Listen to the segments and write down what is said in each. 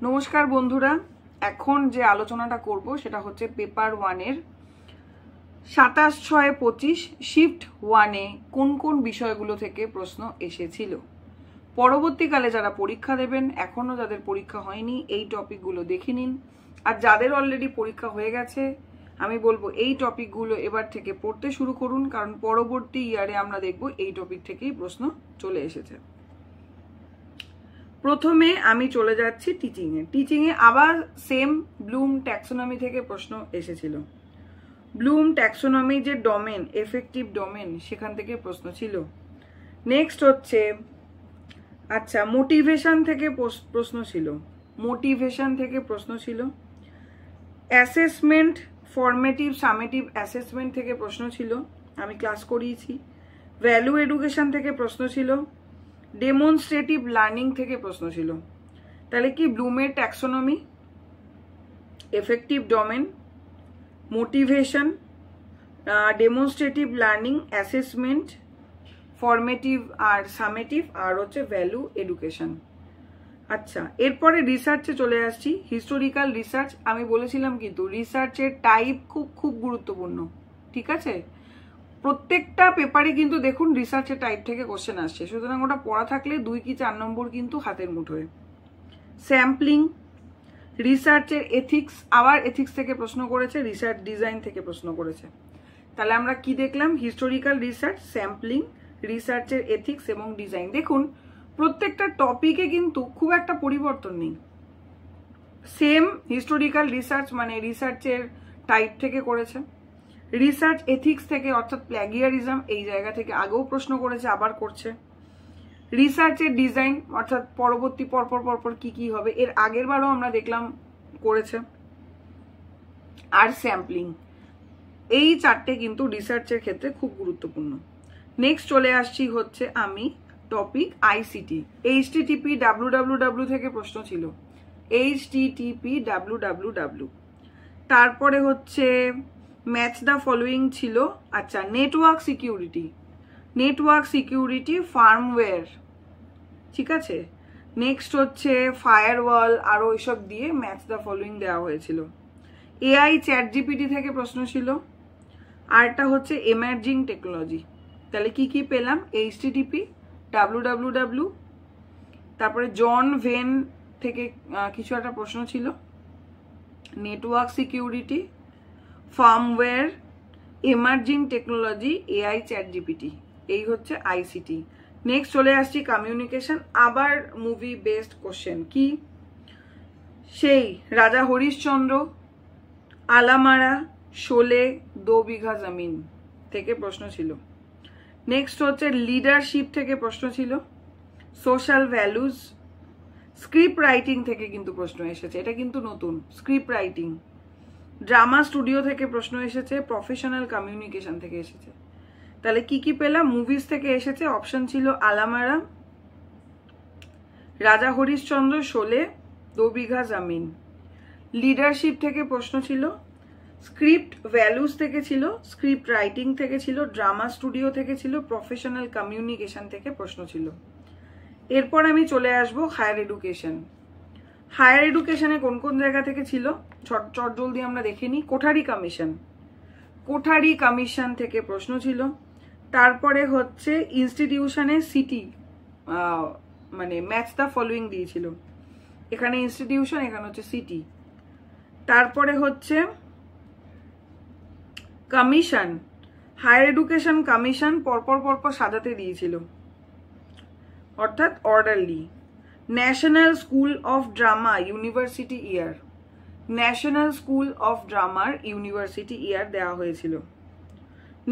নমস্কার বন্ধুরা, এখন যে আলোচনাটা করব সেটা হচ্ছে পেপার 1 এর 27/6/25 শিফট 1 এ কোন কোন বিষয়গুলো থেকে প্রশ্ন এসেছিল। পরবর্তীকালে যারা পরীক্ষা দেবেন, এখনো যাদের পরীক্ষা হয়নি, এই টপিকগুলো দেখে নিন। আর যাদের অলরেডি পরীক্ষা হয়ে গেছে, আমি বলবো এই টপিকগুলো এবার থেকে পড়তে শুরু করুন, কারণ পরবর্তী ইয়ারে আমরা দেখব এই টপিক থেকেই প্রশ্ন চলে এসেছে। প্রথমে আমি চলে যাচ্ছি টিচিংয়ে আবার সেম ব্লুম ট্যাক্সোনমি থেকে প্রশ্ন এসেছিল। ব্লুম ট্যাক্সোনমি যে ডোমেন, এফেক্টিভ ডোমেন, সেখান থেকে প্রশ্ন ছিল। নেক্সট হচ্ছে মোটিভেশন থেকে প্রশ্ন ছিল। অ্যাসেসমেন্ট, ফরমেটিভ সামেটিভ অ্যাসেসমেন্ট থেকে প্রশ্ন ছিল, আমি ক্লাস করিয়েছি। ভ্যালু এডুকেশন থেকে প্রশ্ন ছিল। ডেমনস্ট্রেটিভ লার্নিং থেকে প্রশ্ন ছিল। তাহলে কি ব্লুমের taxonomy, affective domain, motivation, demonstrative learning, assessment, formative আর সামেটিভ, আর হচ্ছে ভ্যালু এডুকেশন। আচ্ছা, এরপরে রিসার্চে চলে আসছি। হিস্টোরিক্যাল রিসার্চ আমি বলেছিলাম, কিন্তু রিসার্চের টাইপ খুব গুরুত্বপূর্ণ, ঠিক আছে? প্রত্যেকটা পেপারে কিন্তু দেখুন রিসার্চের টাইপ থেকে কোশ্চেন আসছে, সুতরাং ওটা পড়া থাকলে 2 কি 4 নম্বর কিন্তু হাতের মুঠোয়। স্যাম্পলিং, রিসার্চের এথিক্স, আবার এথিক্স থেকে প্রশ্ন করেছে, রিসার্চ ডিজাইন থেকে প্রশ্ন করেছে। তাহলে আমরা কি দেখলাম? হিস্টোরিক্যাল রিসার্চ, স্যাম্পলিং, রিসার্চের এথিক্স এবং ডিজাইন। দেখুন প্রত্যেকটা টপিকে কিন্তু খুব একটা পরিবর্তন নেই, সেম হিস্টোরিক্যাল রিসার্চ মানে রিসার্চের টাইপ থেকে করেছে। রিসার্চ এথিক্স থেকে, অর্থাৎ প্ল্যাগিয়ারিজম, এই জায়গা থেকে আগেও প্রশ্ন করেছে, আবার করছে। রিসার্চের ডিজাইন অর্থাৎ পরবর্তী পরপর কি হবে, এর আগের বারও আমরা দেখলাম করেছে। আর স্যাম্পলিং, এই 4টে কিন্তু রিসার্চের ক্ষেত্রে খুব গুরুত্বপূর্ণ। নেক্সট চলে আসছি হচ্ছে আমি টপিক আইসিটি। HTTP www থেকে প্রশ্ন ছিল, HTTP www। তারপরে হচ্ছে ম্যাচ দ্য ফলোয়িং ছিল। আচ্ছা, নেটওয়ার্ক সিকিউরিটি ফার্মওয়্যার, ঠিক আছে। নেক্সট হচ্ছে ফায়ারওয়াল, আরো এসব দিয়ে ম্যাচ দ্য ফলোয়িং দেওয়া হয়েছিল। AI চ্যাট জিপিটি থেকে প্রশ্ন ছিল। আরটা হচ্ছে এমার্জিং টেকনোলজি। তাহলে কি পেলাম? HTTP www, তারপরে জন ভেন থেকে কিছু একটা প্রশ্ন ছিল, network security, firmware, emerging technology, AI chat GPT, এই হচ্ছে আইসিটি। নেক্সট চলে আসছি কমিউনিকেশন, আবার মুভি বেসড কোশ্চেন। কি? সেই রাজা হরিশ্চন্দ্র, আলামারা, শোলে, 2 বিঘা জমিন থেকে প্রশ্ন ছিল। নেক্সট হচ্ছে লিডারশিপ থেকে প্রশ্ন ছিল। সোশ্যাল ভ্যালুজ, স্ক্রিপ্ট রাইটিং থেকে কিন্তু প্রশ্ন এসেছে, এটা কিন্তু নতুন, স্ক্রিপ্ট রাইটিং। ড্রামা স্টুডিও থেকে প্রশ্ন এসেছে, প্রফেশনাল কমিউনিকেশন থেকে এসেছে। তাহলে কি পেলাম? মুভিজ থেকে এসেছে, অপশন ছিল আলামারা, রাজা হরিশ্চন্দ্র, শোলে, 2 বিঘা জমিন। লিডারশিপ থেকে প্রশ্ন ছিল, স্ক্রিপ্ট ভ্যালুজ থেকে ছিল, স্ক্রিপ্ট রাইটিং থেকে ছিল, ড্রামা স্টুডিও থেকে ছিল, প্রফেশনাল কমিউনিকেশন থেকে প্রশ্ন ছিল। এরপর আমি চলে আসবো হায়ার এডুকেশন। হায়ার এডুকেশনে কোন কোন জায়গা থেকে ছিল চট জলদি আমরা দেখে নিই। কোঠারি কমিশন থেকে প্রশ্ন ছিল। তারপরে হচ্ছে ইনস্টিটিউশনে সিটি, মানে ম্যাচ দ্য ফলোয়িং দিয়েছিল, এখানে ইনস্টিটিউশন, এখানে হচ্ছে সিটি। তারপরে হচ্ছে কমিশন, হায়ার এডুকেশন কমিশন পরপর সাজাতে দিয়েছিল, অর্থাৎ orderly. National School of Drama university year, National School of ড্রামার ইউনিভার্সিটি ইয়ার দেওয়া হয়েছিল।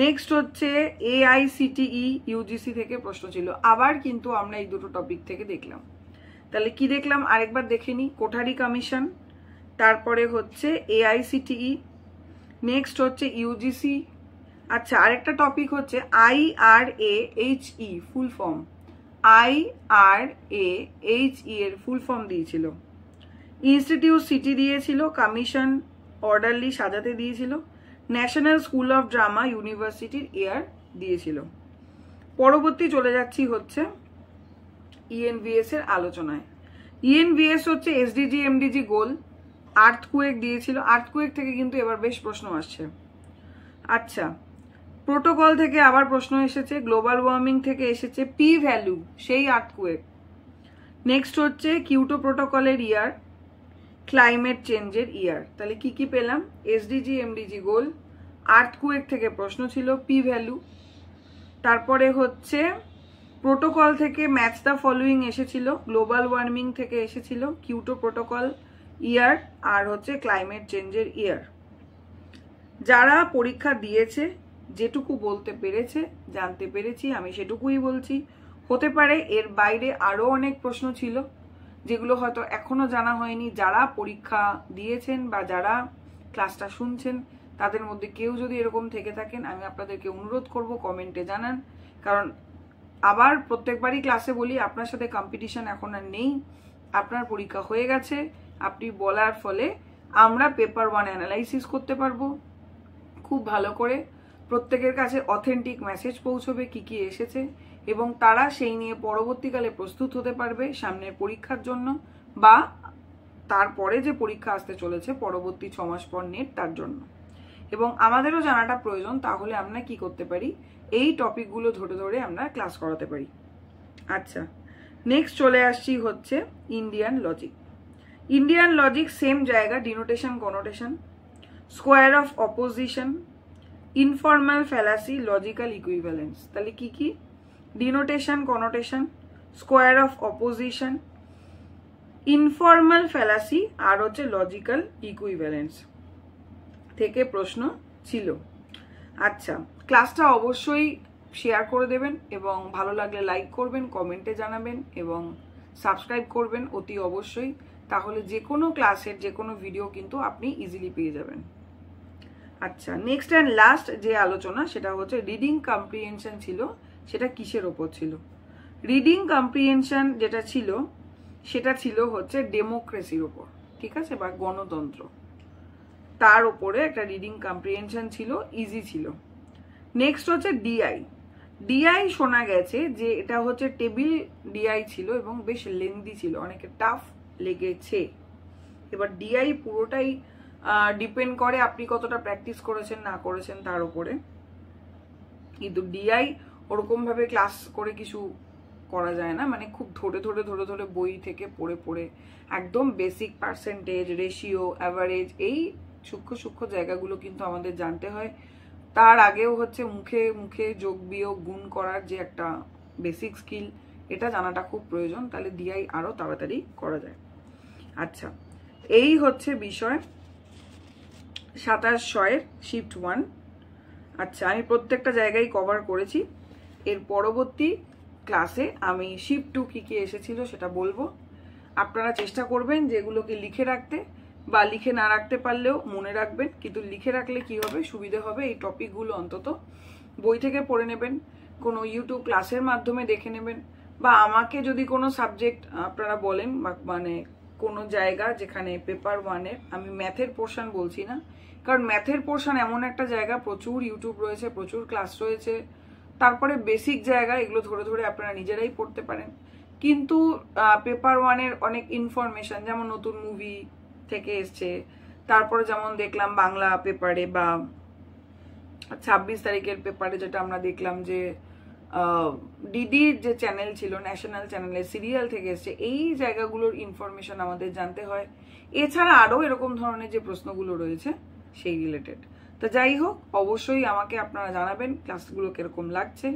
নেক্সট হচ্ছে AICTE UGC থেকে প্রশ্ন ছিল। আবার কিন্তু আমরা এই দুটো টপিক থেকে দেখলাম। তাহলে কি দেখলাম আরেকবার দেখে নিই। কোঠারি কমিশন, তারপরে হচ্ছে AICTE, নেক্সট হচ্ছে UGC। আচ্ছা, আরেকটা টপিক হচ্ছে IRAHE ফুল ফর্ম, IRAHE এর ফুল ফর্ম দিয়েছিল। ইনস্টিটিউট সিটি দিয়েছিল, কমিশন অর্ডারলি সাজাতে দিয়েছিল, ন্যাশনাল স্কুল অফ ড্রামা ইউনিভার্সিটির ইয়ার দিয়েছিল। পরবর্তী চলে যাচ্ছি হচ্ছে ENVS এর আলোচনায়। ইএনভিএস হচ্ছে এসডিজি এমডিজি গোল। আর্থকুয়েক দিয়েছিল, আর্থকুয়েক থেকে কিন্তু এবার বেশ প্রশ্ন আসছে। আচ্ছা, প্রোটোকল থেকে আবার প্রশ্ন এসেছে, গ্লোবাল ওয়ার্মিং থেকে এসেছে, পি ভ্যালু সেই আর্থকুয়েক। নেক্সট হচ্ছে কিউটো প্রোটোকলের ইয়ার, ক্লাইমেট চেঞ্জের ইয়ার। তাহলে কি কি পেলাম? এসডিজি এমডিজি গোল, আর্থকুয়েক থেকে প্রশ্ন ছিল, পি ভ্যালু, তারপরে হচ্ছে প্রোটোকল থেকে ম্যাচ দ্য ফলোয়িং এসেছিল, গ্লোবাল ওয়ার্মিং থেকে এসেছিল, কিউটো প্রোটোকল ইয়ার, আর হচ্ছে ক্লাইমেট চেঞ্জের ইয়ার। যারা পরীক্ষা দিয়েছে যেটুকু বলতে পেরেছে, জানতে পেরেছি, আমি সেটুকুই বলছি। হতে পারে এর বাইরে আরো অনেক প্রশ্ন ছিল যেগুলো হয়তো এখনো জানা হয়নি। যারা পরীক্ষা দিয়েছেন বা যারা ক্লাসটা শুনছেন তাদের মধ্যে কেউ যদি এরকম থেকে থাকেন, আমি আপনাদেরকে অনুরোধ করব কমেন্টে জানান। কারণ আবার প্রত্যেকবারই ক্লাসে বলি, আপনার সাথে কম্পিটিশন এখন আর নেই, আপনার পরীক্ষা হয়ে গেছে। আপনি বলার ফলে আমরা পেপার 1 অ্যানালাইসিস করতে পারবো খুব ভালো করে। প্রত্যেকের কাছে অথেন্টিক মেসেজ পৌঁছবে কি কি এসেছে, এবং তারা সেই নিয়ে পরবর্তীকালে প্রস্তুত হতে পারবে সামনের পরীক্ষার জন্য, বা তারপরে যে পরীক্ষা আসতে চলেছে পরবর্তী 6 মাস পর নেট, তার জন্য। এবং আমাদেরও জানাটা প্রয়োজন, তাহলে আমরা কি করতে পারি, এই টপিকগুলো ধরে ধরে আমরা ক্লাস করাতে পারি। আচ্ছা, নেক্সট চলে আসছি হচ্ছে Indian logic. Indian logic same জায়গা, denotation connotation, square of opposition, informal fallacy, logical equivalence. তাহলে কি কি? Denotation connotation, square of opposition, informal fallacy, আর হচ্ছে লজিক্যাল ইকুইভ্যালেন্স থেকে প্রশ্ন ছিল। আচ্ছা, ক্লাসটা অবশ্যই শেয়ার করে দেবেন এবং ভালো লাগলে লাইক করবেন, কমেন্টে জানাবেন এবং সাবস্ক্রাইব করবেন অতি অবশ্যই। তাহলে যে কোনো ক্লাসের যে কোনো ভিডিও কিন্তু আপনি ইজিলি পেয়ে যাবেন। আচ্ছা, নেক্সট অ্যান্ড লাস্ট যে আলোচনা সেটা হচ্ছে রিডিং কম্প্রিহেনশন ছিল, সেটা কিসের ওপর ছিল? রিডিং কম্প্রিহেনশন যেটা ছিল সেটা ছিল হচ্ছে ডেমোক্রেসির ওপর, ঠিক আছে, বা গণতন্ত্র, তার উপরে একটা রিডিং কম্প্রিহেনশন ছিল, ইজি ছিল। নেক্সট হচ্ছে ডিআই। ডিআই শোনা গেছে যে এটা হচ্ছে টেবিল ডিআই ছিল এবং বেশ লেন্দি ছিল, অনেকে টাফ লেগেছে। এবার ডিআই পুরোটাই ডিপেন্ড করে আপনি কতটা প্র্যাকটিস করেছেন না করেছেন তার উপরে। কিন্তু ডিআই ওরকম ভাবে ক্লাস করে কিছু করা যায় না, মানে খুব ধরে ধরে ধরে ধরে বই থেকে পড়ে পড়ে একদম বেসিক পার্সেন্টেজ, রেশিও, অ্যাভারেজ, এই সূক্ষ্ম সূক্ষ্ম জায়গাগুলো কিন্তু আমাদের জানতে হয়। তার আগেও হচ্ছে মুখে মুখে যোগ বিয়োগ গুণ করার যে একটা বেসিক স্কিল, এটা জানাটা খুব প্রয়োজন, তাহলে ডিআই আরো তাড়াতাড়ি করা যায়। আচ্ছা, এই হচ্ছে বিষয় 2700 শিফট 1। আচ্ছা, আমি প্রত্যেকটা জায়গায় কভার করেছি। এর পরবর্তী ক্লাসে আমি শিফট 2 কি কি এসেছিল সেটা বলবো। আপনারা চেষ্টা করবেন যেগুলোকে লিখে রাখতে, বা লিখে না রাখতে পারলেও মনে রাখবেন, কিন্তু লিখে রাখলে কি হবে, সুবিধে হবে। এই টপিকগুলো অন্তত বই থেকে পড়ে নেবেন, কোনো ইউটিউব ক্লাসের মাধ্যমে দেখে নেবেন, বা আমাকে যদি কোনো সাবজেক্ট আপনারা বলেন, মানে কোনো জায়গা যেখানে পেপার 1-এর, আমি ম্যাথের পোর্শন বলছি না, কারণ ম্যাথের পোর্শন এমন একটা জায়গা, প্রচুর ইউটিউব রয়েছে, প্রচুর ক্লাস রয়েছে, তারপরে বেসিক জায়গা এগুলো ধরে ধরে আপনারা নিজেরাই পড়তে পারেন। কিন্তু পেপার 1-এর অনেক ইনফরমেশন, যেমন নতুন মুভি থেকে এসছে, তারপরে যেমন দেখলাম বাংলা পেপারে বা 26 তারিখের পেপারে যেটা আমরা দেখলাম যে ডিডির যে চ্যানেল ছিল, ন্যাশনাল চ্যানেলের সিরিয়াল থেকে এসছে, এই জায়গাগুলোর ইনফরমেশন আমাদের জানতে হয়। এছাড়া আরো এরকম ধরনের যে প্রশ্নগুলো রয়েছে সেই রিলেটেড। তো যাই হোক, অবশ্যই আমাকে আপনারা জানাবেন ক্লাসগুলো কিরকম লাগছে।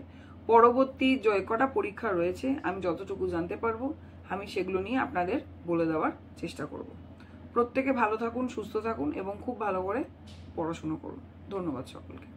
পরবর্তী যে কটা পরীক্ষা রয়েছে আমি যতটুকু জানতে পারবো আমি সেগুলো নিয়ে আপনাদের বলে দেওয়ার চেষ্টা করব। প্রত্যেকে ভালো থাকুন, সুস্থ থাকুন এবং খুব ভালো করে পড়াশোনা করুন। ধন্যবাদ সকলকে।